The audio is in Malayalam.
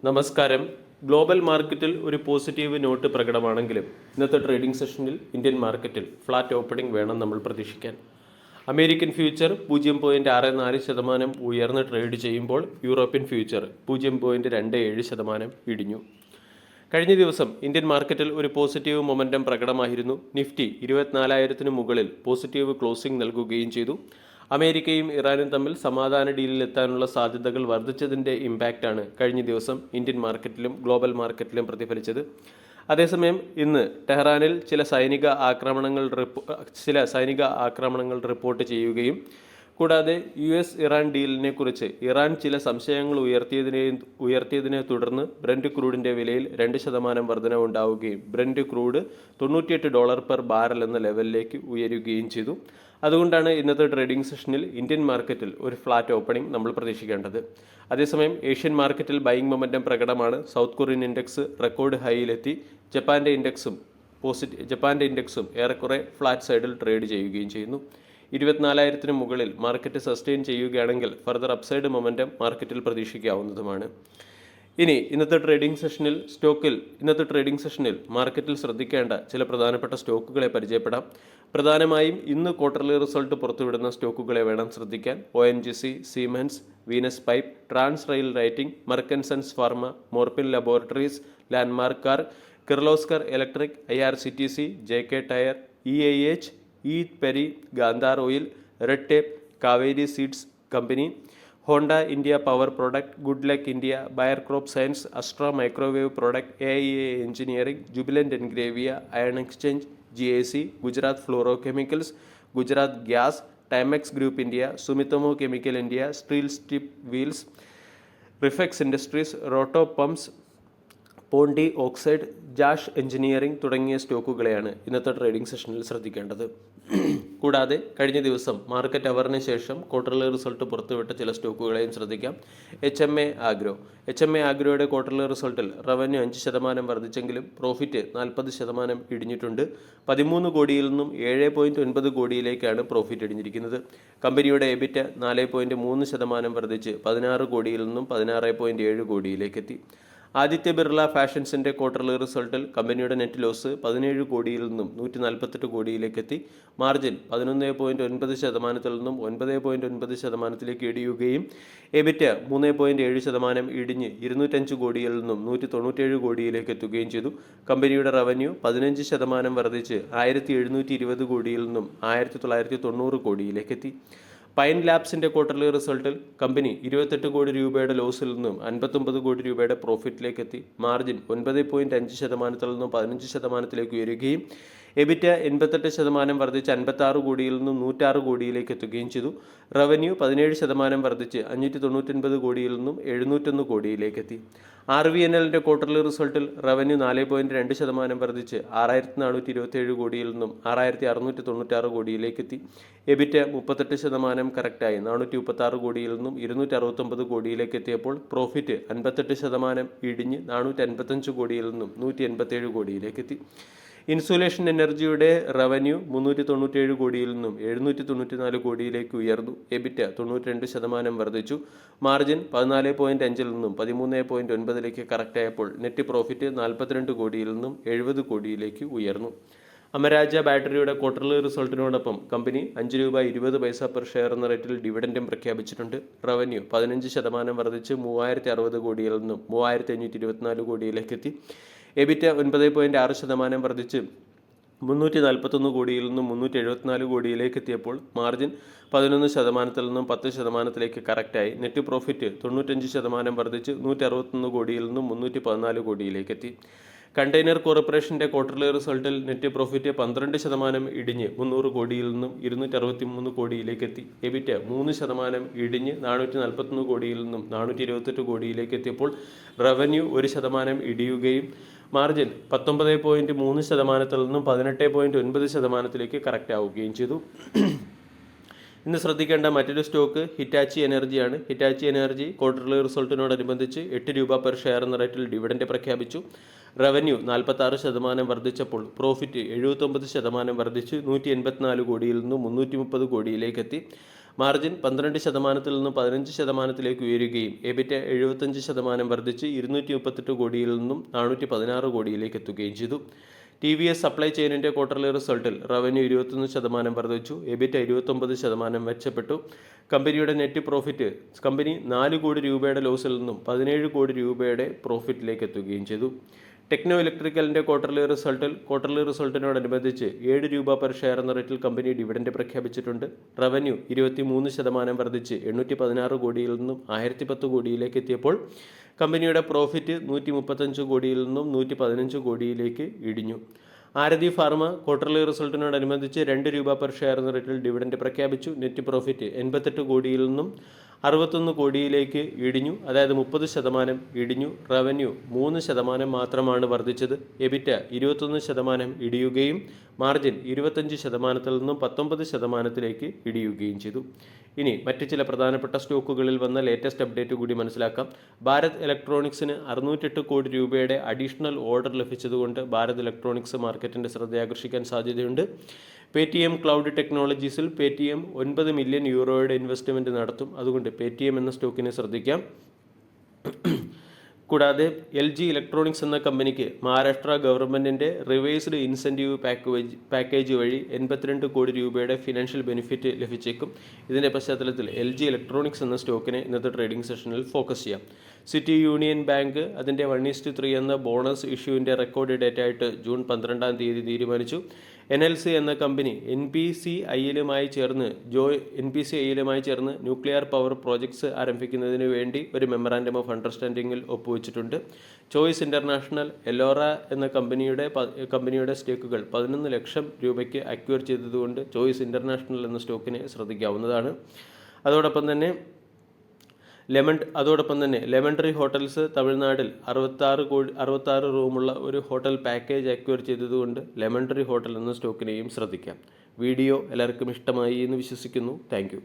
നമസ്കാരം. ഗ്ലോബൽ മാർക്കറ്റിൽ ഒരു പോസിറ്റീവ് നോട്ട് പ്രകടമാണെങ്കിലും ഇന്നത്തെ ട്രേഡിംഗ് സെഷനിൽ ഇന്ത്യൻ മാർക്കറ്റിൽ ഫ്ലാറ്റ് ഓപ്പണിംഗ് വേണം നമ്മൾ പ്രതീക്ഷിക്കാൻ. അമേരിക്കൻ ഫ്യൂച്ചർ 0.64% ഉയർന്ന് ട്രേഡ് ചെയ്യുമ്പോൾ യൂറോപ്യൻ ഫ്യൂച്ചർ 0.27% ഇടിഞ്ഞു. കഴിഞ്ഞ ദിവസം ഇന്ത്യൻ മാർക്കറ്റിൽ ഒരു പോസിറ്റീവ് മൊമെൻറ്റം പ്രകടമായിരുന്നു. നിഫ്റ്റി 24,000 മുകളിൽ പോസിറ്റീവ് ക്ലോസിംഗ് നൽകുകയും ചെയ്തു. അമേരിക്കയും ഇറാനും തമ്മിൽ സമാധാന ഡീലിലെത്താനുള്ള സാധ്യതകൾ വർദ്ധിച്ചതിൻ്റെ ഇമ്പാക്റ്റാണ് കഴിഞ്ഞ ദിവസം ഇന്ത്യൻ മാർക്കറ്റിലും ഗ്ലോബൽ മാർക്കറ്റിലും പ്രതിഫലിച്ചത്. അതേസമയം ഇന്ന് ടെഹ്റാനിൽ ചില സൈനിക ആക്രമണങ്ങൾ റിപ്പോർട്ട് ചെയ്യുകയും കൂടാതെ US-ഇറാൻ ഡീലിനെ കുറിച്ച് ഇറാൻ ചില സംശയങ്ങൾ ഉയർത്തിയതിനെ തുടർന്ന് ബ്രന്റ് ക്രൂഡിൻ്റെ വിലയിൽ 2% വർധനവുണ്ടാവുകയും ബ്രന്റ് ക്രൂഡ് $98 പെർ ബാരൽ എന്ന ലെവലിലേക്ക് ഉയരുകയും ചെയ്തു. അതുകൊണ്ടാണ് ഇന്നത്തെ ട്രേഡിംഗ് സെഷനിൽ ഇന്ത്യൻ മാർക്കറ്റിൽ ഒരു ഫ്ലാറ്റ് ഓപ്പണിംഗ് നമ്മൾ പ്രതീക്ഷിക്കേണ്ടത്. അതേസമയം ഏഷ്യൻ മാർക്കറ്റിൽ ബൈയിങ് മൊമെൻറ്റം പ്രകടമാണ്. സൗത്ത് കൊറിയൻ ഇൻഡെക്സ് റെക്കോർഡ് ഹൈയിലെത്തി. ജപ്പാന്റെ ഇൻഡെക്സും ഏറെക്കുറെ ഫ്ലാറ്റ് സൈഡിൽ ട്രേഡ് ചെയ്യുകയും ചെയ്യുന്നു. 24,000 മുകളിൽ മാർക്കറ്റ് സസ്റ്റെയിൻ ചെയ്യുകയാണെങ്കിൽ ഫർദർ അപ്സൈഡ് മൊമെൻറ്റം മാർക്കറ്റിൽ പ്രതീക്ഷിക്കാവുന്നതുമാണ്. ഇനി ഇന്നത്തെ ട്രേഡിംഗ് സെഷനിൽ മാർക്കറ്റിൽ ശ്രദ്ധിക്കേണ്ട ചില പ്രധാനപ്പെട്ട സ്റ്റോക്കുകളെ പരിചയപ്പെടാം. പ്രധാനമായും ഇന്ന് ക്വാർട്ടർലി റിസൾട്ട് പുറത്തുവിടുന്ന സ്റ്റോക്കുകളെ വേണം ശ്രദ്ധിക്കാൻ. ONGC, Siemens, Venus pipe, trans rail lighting, Merck and Sons pharma, Morepen laboratories, Landmark car, Kirloskar electric, IRCTC, JK tyre, EIH, പെരി, Gandhar oil, red tape, Kaveri seeds company, Honda India power product, good luck India, Bayer crop science, Astra microwave product, AIA engineering, Jubilant Ingrevia, ion exchange, GAC, Gujarat fluoro chemicals, Gujarat gas, Timex group India, Sumitomo chemical India, steel strips wheels, Refex industries, Roto pumps, പോണ്ടി ഓക്സൈഡ്, ജാഷ് എഞ്ചിനീയറിംഗ് തുടങ്ങിയ സ്റ്റോക്കുകളെയാണ് ഇന്നത്തെ ട്രേഡിംഗ് സെഷനിൽ ശ്രദ്ധിക്കേണ്ടത്. കൂടാതെ കഴിഞ്ഞ ദിവസം മാർക്കറ്റ് അവറിന് ശേഷം ക്വാർട്ടർലി റിസൾട്ട് പുറത്തുവിട്ട ചില സ്റ്റോക്കുകളെയും ശ്രദ്ധിക്കാം. HMA ആഗ്രോയുടെ ക്വാർട്ടർലി റിസൾട്ടിൽ റവന്യൂ 5% വർദ്ധിച്ചെങ്കിലും പ്രോഫിറ്റ് 40% ഇടിഞ്ഞിട്ടുണ്ട്. 13 കോടിയിൽ നിന്നും 7.9 കോടിയിലേക്കാണ് പ്രോഫിറ്റ് ഇടിഞ്ഞിരിക്കുന്നത്. കമ്പനിയുടെ EBIT 4.3% വർദ്ധിച്ച് 16 കോടിയിൽ നിന്നും 16.7 കോടിയിലേക്കെത്തി. ആദിത്യ ബിർള ഫാഷൻസിൻ്റെ ക്വാർട്ടർലി റിസൾട്ടിൽ കമ്പനിയുടെ നെറ്റ് ലോസ് 17 കോടിയിൽ നിന്നും 148 കോടിയിലേക്കെത്തി. മാർജിൻ 11.9% നിന്നും 9.9% ഇടിയുകയും EBIT 3.7% ഇടിഞ്ഞ് 205 കോടിയിൽ നിന്നും 197 കോടിയിലേക്ക് എത്തുകയും ചെയ്തു. കമ്പനിയുടെ റവന്യൂ 15% വർദ്ധിച്ച് 1,720 കോടിയിൽ നിന്നും 1,990 കോടിയിലേക്കെത്തി. പൈൻ ലാബ്സിൻ്റെ ക്വാർട്ടർലി റിസൾട്ടിൽ കമ്പനി 28 കോടി രൂപയുടെ ലോസിൽ നിന്നും 59 കോടി രൂപയുടെ പ്രോഫിറ്റിലേക്കെത്തി. മാർജിൻ 9.5% നിന്നും 15% ഉയരുകയും EBIT 88% വർദ്ധിച്ച് 56 കോടിയിൽ നിന്നും 106 കോടിയിലേക്ക് എത്തുകയും ചെയ്തു. റവന്യൂ 17% വർദ്ധിച്ച് 599 കോടിയിൽ നിന്നും 701 കോടിയിലേക്കെത്തി. RVNLൻ്റെ ക്വാർട്ടർലി റിസൾട്ടിൽ റവന്യൂ 4.2% വർദ്ധിച്ച് 6,427 കോടിയിൽ നിന്നും 6,696 കോടിയിലേക്കെത്തി. EBIT 38% കറക്റ്റായി 436 കോടിയിൽ നിന്നും 269 കോടിയിലേക്ക് എത്തിയപ്പോൾ പ്രോഫിറ്റ് 58% ഇടിഞ്ഞ് 455 കോടിയിൽ നിന്നും 187 കോടിയിലേക്കെത്തി. ഇൻസുലേഷൻ എനർജിയുടെ റവന്യൂ 397 കോടിയിൽ നിന്നും 794 കോടിയിലേക്ക് ഉയർന്നു. EBIT 92% വർദ്ധിച്ചു. മാർജിൻ 14.5 നിന്നും 13.9 കറക്റ്റായപ്പോൾ നെറ്റ് പ്രോഫിറ്റ് 42 കോടിയിൽ നിന്നും 70 കോടിയിലേക്ക് ഉയർന്നു. അമരാജ ബാറ്ററിയുടെ ക്വാർട്ടർലി റിസൾട്ടിനോടൊപ്പം കമ്പനി ₹5.20 പെർ ഷെയർ എന്ന റേറ്റിൽ ഡിവിഡൻഡും പ്രഖ്യാപിച്ചിട്ടുണ്ട്. റവന്യൂ 15% വർദ്ധിച്ച് 3,060 കോടിയിൽ നിന്നും 3,524 കോടിയിലേക്കെത്തി. EBIT 9.6% വർദ്ധിച്ച് 341 കോടിയിൽ നിന്നും 374 കോടിയിലേക്ക് എത്തിയപ്പോൾ മാർജിൻ 11% നിന്നും 10% കറക്റ്റായി. നെറ്റ് പ്രോഫിറ്റ് 95% വർദ്ധിച്ച് 161 കോടിയിൽ നിന്നും 314 കോടിയിലേക്കെത്തി. കണ്ടെയ്നർ കോർപ്പറേഷൻ്റെ ക്വാർട്ടർലി റിസൾട്ടിൽ നെറ്റ് പ്രോഫിറ്റ് 12% ഇടിഞ്ഞ് 300 കോടിയിൽ നിന്നും 263 കോടിയിലേക്കെത്തി. EBIT 3% ഇടിഞ്ഞ് 441 കോടിയിൽ നിന്നും 428 കോടിയിലേക്ക് എത്തിയപ്പോൾ റവന്യൂ 1% ഇടിയുകയും മാർജിൻ 19.3% നിന്നും 18.9% കറക്റ്റ് ആവുകയും ചെയ്തു. ഇന്ന് ശ്രദ്ധിക്കേണ്ട മറ്റൊരു സ്റ്റോക്ക് ഹിറ്റാച്ചി എനർജിയാണ്. ഹിറ്റാച്ചി എനർജി ക്വാർട്ടർലി റിസൾട്ടിനോടനുബന്ധിച്ച് ₹8 പെർ ഷെയർ എന്ന റേറ്റിൽ ഡിവിഡൻഡ് പ്രഖ്യാപിച്ചു. റവന്യൂ 46% വർദ്ധിച്ചപ്പോൾ പ്രോഫിറ്റ് 79% വർദ്ധിച്ച് 184 കോടിയിൽ നിന്നും 330 കോടിയിലേക്കെത്തി. മാർജിൻ 12% നിന്ന് 15% ഉയരുകയും എബിറ്റ 75% വർദ്ധിച്ച് 238 കോടിയിൽ നിന്നും 416 കോടിയിലേക്ക് എത്തുകയും ചെയ്തു. TVS സപ്ലൈ ചെയിനിൻ്റെ ക്വാർട്ടർലി റിസൾട്ടിൽ റവന്യൂ 21% വർദ്ധിച്ചു, എബിറ്റ 29% മെച്ചപ്പെട്ടു. കമ്പനിയുടെ നെറ്റ് പ്രോഫിറ്റ് കമ്പനി 4 കോടി രൂപയുടെ ലോസിൽ നിന്നും 17 കോടി രൂപയുടെ പ്രോഫിറ്റിലേക്ക് എത്തുകയും ചെയ്തു. ടെക്നോ ഇലക്ട്രിക്കലിൻ്റെ ക്വാർട്ടർലി റിസൾട്ടിനോടനുബന്ധിച്ച് 7 രൂപ പെർ ഷെയർ എന്ന റേറ്റിൽ കമ്പനി ഡിവിഡൻഡ് പ്രഖ്യാപിച്ചിട്ടുണ്ട്. റവന്യൂ 23% വർദ്ധിച്ച് 816 കോടിയിൽ നിന്നും 1010 കോടിയിലേക്ക് എത്തിയപ്പോൾ കമ്പനിയുടെ പ്രോഫിറ്റ് 135 കോടിയിൽ നിന്നും 115 കോടിയിലേക്ക് ഇടിഞ്ഞു. ആരതി ഫാർമ ക്വാർട്ടർലി റിസൾട്ടിനോടനുബന്ധിച്ച് 2 രൂപ പെർ ഷെയർ എന്ന റേറ്റിൽ ഡിവിഡൻഡ് പ്രഖ്യാപിച്ചു. നെറ്റ് പ്രോഫിറ്റ് 88 കോടിയിൽ നിന്നും 61 കോടിയിലേക്ക് ഇടിഞ്ഞു, അതായത് 30% ഇടിഞ്ഞു. റവന്യൂ 3% മാത്രമാണ് വർദ്ധിച്ചത്. എബിറ്റ 21% ഇടിയുകയും മാർജിൻ 25% നിന്നും 19% ഇടിയുകയും ചെയ്തു. ഇനി മറ്റ് ചില പ്രധാനപ്പെട്ട സ്റ്റോക്കുകളിൽ വന്ന ലേറ്റസ്റ്റ് അപ്ഡേറ്റ് കൂടി മനസ്സിലാക്കാം. ഭാരത് ഇലക്ട്രോണിക്സിന് 608 കോടി രൂപയുടെ അഡീഷണൽ ഓർഡർ ലഭിച്ചതുകൊണ്ട് ഭാരത് ഇലക്ട്രോണിക്സ് മാർക്കറ്റിൻ്റെ ശ്രദ്ധയാകർഷിക്കാൻ സാധ്യതയുണ്ട്. പേടിഎം ക്ലൗഡ് ടെക്നോളജീസിൽ പേടിഎം 9 മില്യൺ യൂറോയുടെ ഇൻവെസ്റ്റ്മെൻറ്റ് നടത്തും. അതുകൊണ്ട് പേടിഎം എന്ന സ്റ്റോക്കിനെ ശ്രദ്ധിക്കാം. കൂടാതെ LG ഇലക്ട്രോണിക്സ് എന്ന കമ്പനിക്ക് മഹാരാഷ്ട്ര ഗവൺമെൻറ്റിൻ്റെ റിവൈസ്ഡ് ഇൻസെൻറ്റീവ് പാക്കേജ് വഴി 82 കോടി രൂപയുടെ ഫിനാൻഷ്യൽ ബെനിഫിറ്റ് ലഭിച്ചേക്കും. ഇതിൻ്റെ പശ്ചാത്തലത്തിൽ LG ഇലക്ട്രോണിക്സ് എന്ന സ്റ്റോക്കിനെ ഇന്നത്തെ ട്രേഡിംഗ് സെഷനിൽ ഫോക്കസ് ചെയ്യാം. സിറ്റി യൂണിയൻ ബാങ്ക് അതിൻ്റെ 1:3 എന്ന ബോണസ് ഇഷ്യൂവിൻ്റെ റെക്കോർഡ് ഡേറ്റ് ആയിട്ട് ജൂൺ 12-ാം തീയതി തീരുമാനിച്ചു. NLC എന്ന കമ്പനി NPCIലുമായി ചേർന്ന് ന്യൂക്ലിയർ പവർ പ്രോജക്ട്സ് ആരംഭിക്കുന്നതിന് വേണ്ടി ഒരു മെമ്മറാൻഡം ഓഫ് അണ്ടർസ്റ്റാൻഡിങ്ങിൽ ഒപ്പുവെച്ചിട്ടുണ്ട്. ചോയ്സ് ഇൻ്റർനാഷണൽ എലോറ എന്ന കമ്പനിയുടെ സ്റ്റേക്കുകൾ 11 ലക്ഷം രൂപയ്ക്ക് അക്വയർ ചെയ്തതുകൊണ്ട് ചോയ്സ് ഇൻ്റർനാഷണൽ എന്ന സ്റ്റോക്കിനെ ശ്രദ്ധിക്കാവുന്നതാണ്. അതോടൊപ്പം തന്നെ ലെമൺ ട്രീ ഹോട്ടൽസ് തമിഴ്നാട്ടിൽ 66 റൂമുള്ള ഒരു ഹോട്ടൽ പാക്കേജ് അക്വയർ ചെയ്തതുകൊണ്ട് ലെമൺ ട്രീ ഹോട്ടൽ എന്ന സ്റ്റോക്കിനെയും ശ്രദ്ധിക്കാം. വീഡിയോ എല്ലാവർക്കും ഇഷ്ടമായി എന്ന് വിശ്വസിക്കുന്നു. താങ്ക്